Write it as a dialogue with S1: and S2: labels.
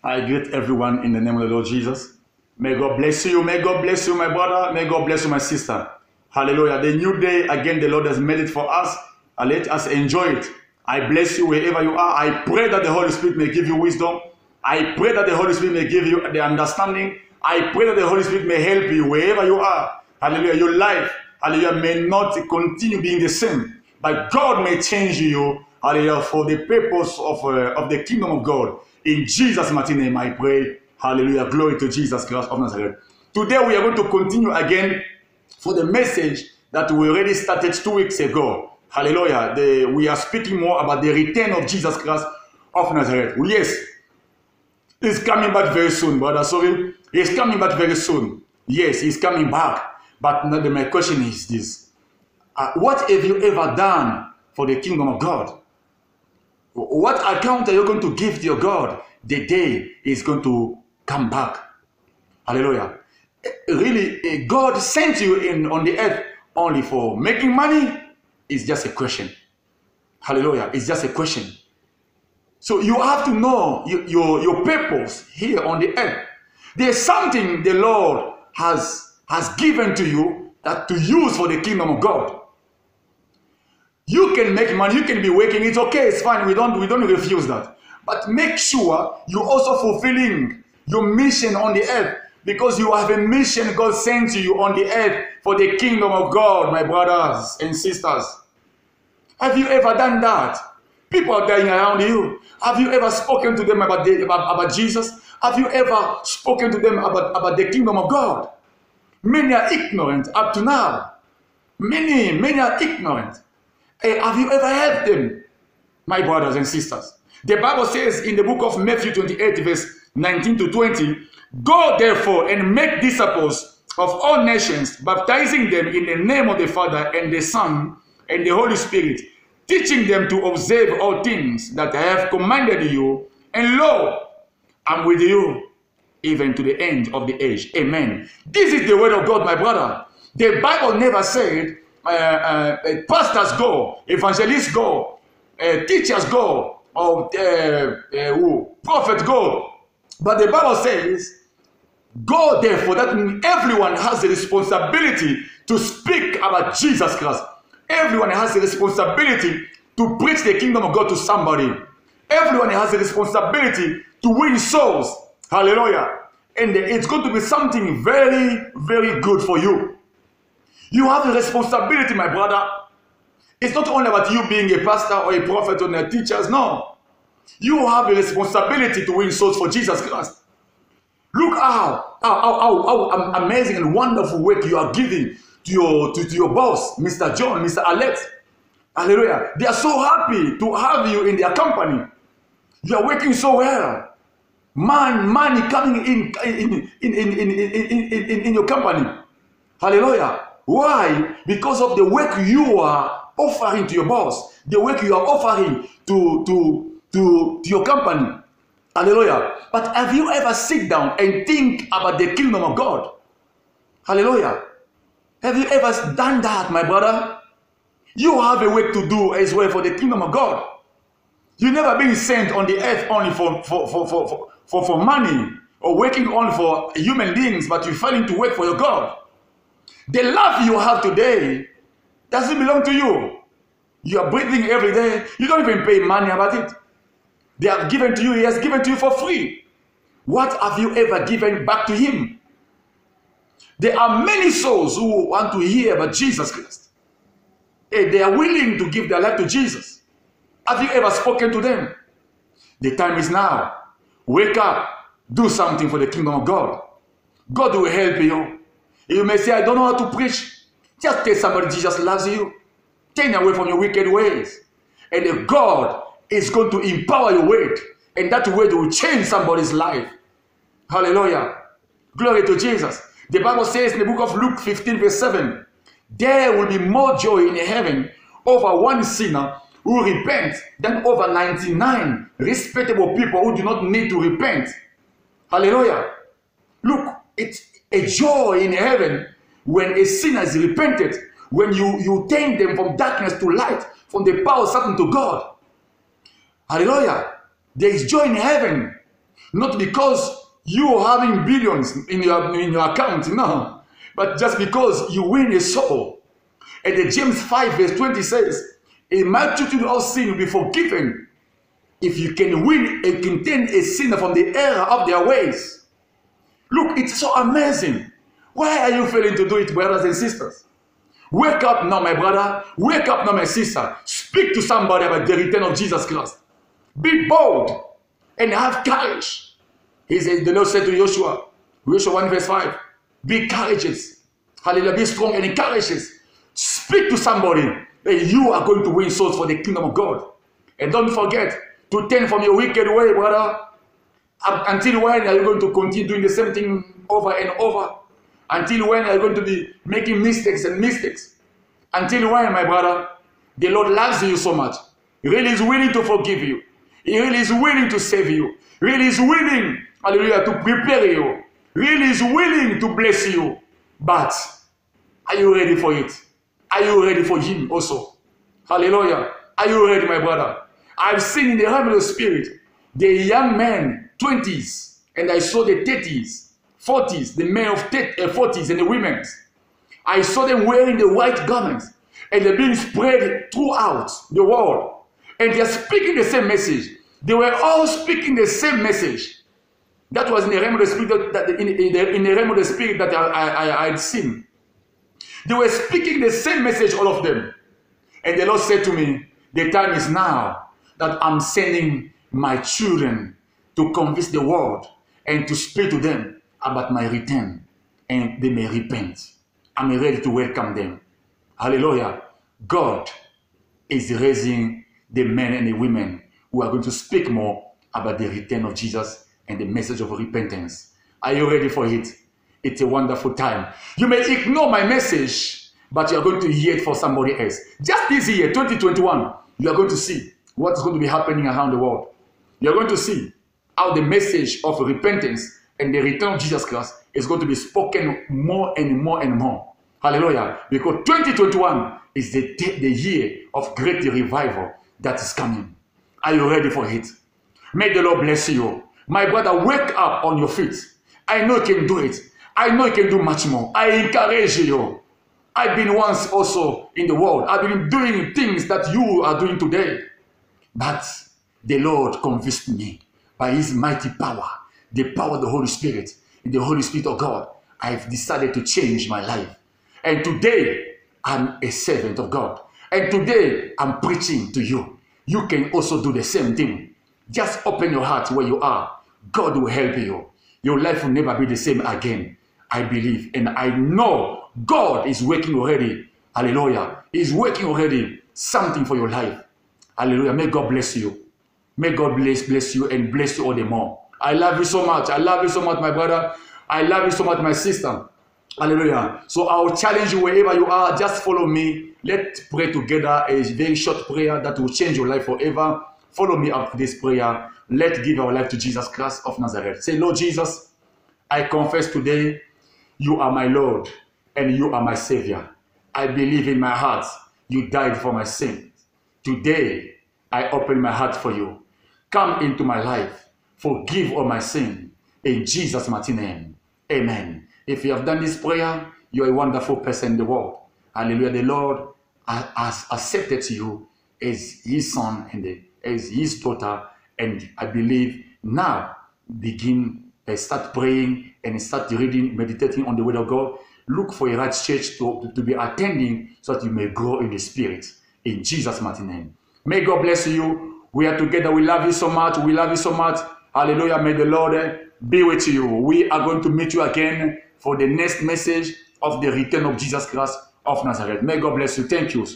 S1: I greet everyone in the name of the Lord Jesus. May God bless you. May God bless you, my brother. May God bless you, my sister. Hallelujah. The new day, again, the Lord has made it for us. Let us enjoy it. I bless you wherever you are. I pray that the Holy Spirit may give you wisdom. I pray that the Holy Spirit may give you the understanding. I pray that the Holy Spirit may help you wherever you are. Hallelujah. Your life, hallelujah, may not continue being the same, but God may change you, hallelujah, for the purpose of the kingdom of God. In Jesus' mighty name, I pray. Hallelujah. Glory to Jesus Christ of Nazareth. Today, we are going to continue again for the message that we already started 2 weeks ago. Hallelujah. We are speaking more about the return of Jesus Christ of Nazareth. Yes, he's coming back very soon, brother. Sorry. He's coming back very soon. Yes, he's coming back. But my question is this. What have you ever done for the kingdom of God? What account are you going to give to your God the day he's going to come back? Hallelujah. Really, God sent you on the earth only for making money? It's just a question. Hallelujah. It's just a question. So you have to know your purpose here on the earth. There's something the Lord has given to you that to use for the kingdom of God. You can make money, you can be working, it's okay, it's fine, we don't refuse that. But make sure you're also fulfilling your mission on the earth, because you have a mission God sends you on the earth for the kingdom of God, my brothers and sisters. Have you ever done that? People are dying around you. Have you ever spoken to them about Jesus? Have you ever spoken to them about the kingdom of God? Many are ignorant up to now. Many are ignorant. Have you ever helped them, my brothers and sisters? The Bible says in the book of Matthew 28, verse 19 to 20, "Go therefore and make disciples of all nations, baptizing them in the name of the Father and the Son and the Holy Spirit, teaching them to observe all things that I have commanded you. And lo, I'm with you even to the end of the age." Amen. This is the word of God, my brother. The Bible never said, pastors go, evangelists go, teachers go, or prophets go. But the Bible says, go therefore. That means everyone has the responsibility to speak about Jesus Christ. Everyone has the responsibility to preach the kingdom of God to somebody. Everyone has the responsibility to win souls. Hallelujah. And it's going to be something very, very good for you. You have a responsibility, my brother. It's not only about you being a pastor or a prophet or a teacher. No. You have a responsibility to win souls for Jesus Christ. Look how amazing and wonderful work you are giving to your boss, Mr. John, Mr. Alex. Hallelujah. They are so happy to have you in their company. You are working so well. Money coming in your company. Hallelujah. Why? Because of the work you are offering to your boss, the work you are offering to your company. Hallelujah. But have you ever sit down and think about the kingdom of God? Hallelujah. Have you ever done that, my brother? You have a work to do as well for the kingdom of God. You've never been sent on the earth only for money or working only for human beings, but you're failing to work for your God. The life you have today doesn't belong to you. You are breathing every day. You don't even pay money about it. They have given to you. He has given to you for free. What have you ever given back to him? There are many souls who want to hear about Jesus Christ. They are willing to give their life to Jesus. Have you ever spoken to them? The time is now. Wake up. Do something for the kingdom of God. God will help you. You may say, I don't know how to preach. Just tell somebody Jesus loves you. Turn away from your wicked ways. And God is going to empower your word. And that word will change somebody's life. Hallelujah. Glory to Jesus. The Bible says in the book of Luke 15 verse 7, there will be more joy in heaven over one sinner who repents than over 99 respectable people who do not need to repent. Hallelujah. Look, it's a joy in heaven when a sinner is repented, when you turn them from darkness to light, from the power of Satan to God. Hallelujah. There is joy in heaven. Not because you are having billions in your account, no. But just because you win a soul. And the James 5 verse 20 says, a multitude of sin will be forgiven if you can win and contain a sinner from the error of their ways. Look, it's so amazing. Why are you failing to do it, brothers and sisters? Wake up now, my brother. Wake up now, my sister. Speak to somebody about the return of Jesus Christ. Be bold and have courage. The Lord said to Joshua 1 verse 5, be courageous. Hallelujah. Be strong and courageous. Speak to somebody that you are going to win souls for the kingdom of God. And don't forget to turn from your wicked way, brother. Until when are you going to continue doing the same thing over and over? Until when are you going to be making mistakes and mistakes? Until when, my brother? The Lord loves you so much. He really is willing to forgive you. He really is willing to save you. He really is willing, hallelujah, to prepare you. He really is willing to bless you. But are you ready for it? Are you ready for Him also? Hallelujah. Are you ready, my brother? I've seen in the realm of the Spirit the young men, 20s, and I saw the 30s. 40s, the men of 40s and the women. I saw them wearing the white garments and they're being spread throughout the world. And they're speaking the same message. They were all speaking the same message. That was in the realm of the Spirit in the realm of the Spirit that I had seen. They were speaking the same message, all of them. And the Lord said to me, the time is now that I'm sending my children to convince the world and to speak to them about my return, and they may repent. I'm ready to welcome them. Hallelujah. God is raising the men and the women who are going to speak more about the return of Jesus and the message of repentance. Are you ready for it? It's a wonderful time. You may ignore my message, but you are going to hear it for somebody else. Just this year, 2021, you are going to see what is going to be happening around the world. You are going to see how the message of repentance and the return of Jesus Christ is going to be spoken more and more and more. Hallelujah. Because 2021 is the year of great revival that is coming. Are you ready for it? May the Lord bless you. My brother, wake up on your feet. I know you can do it. I know you can do much more. I encourage you. I've been once also in the world. I've been doing things that you are doing today. But the Lord convinced me by His mighty power, the power of the Holy Spirit, in the Holy Spirit of God. I've decided to change my life. And today, I'm a servant of God. And today, I'm preaching to you. You can also do the same thing. Just open your heart where you are. God will help you. Your life will never be the same again. I believe and I know God is working already. Hallelujah. He's working already something for your life. Hallelujah. May God bless you. May God bless you and bless you all the more. I love you so much. I love you so much, my brother. I love you so much, my sister. Hallelujah. So I'll challenge you wherever you are. Just follow me. Let's pray together a very short prayer that will change your life forever. Follow me after this prayer. Let's give our life to Jesus Christ of Nazareth. Say, Lord Jesus, I confess today you are my Lord and you are my Savior. I believe in my heart you died for my sins. Today, I open my heart for you. Come into my life. Forgive all my sin. In Jesus' mighty name. Amen. If you have done this prayer, you are a wonderful person in the world. Hallelujah. The Lord has accepted you as His son and as His daughter. And I believe now start praying and start reading, meditating on the word of God. Look for a right church to be attending so that you may grow in the Spirit. In Jesus' mighty name. May God bless you. We are together. We love you so much. We love you so much. Hallelujah. May the Lord be with you. We are going to meet you again for the next message of the return of Jesus Christ of Nazareth. May God bless you. Thank you.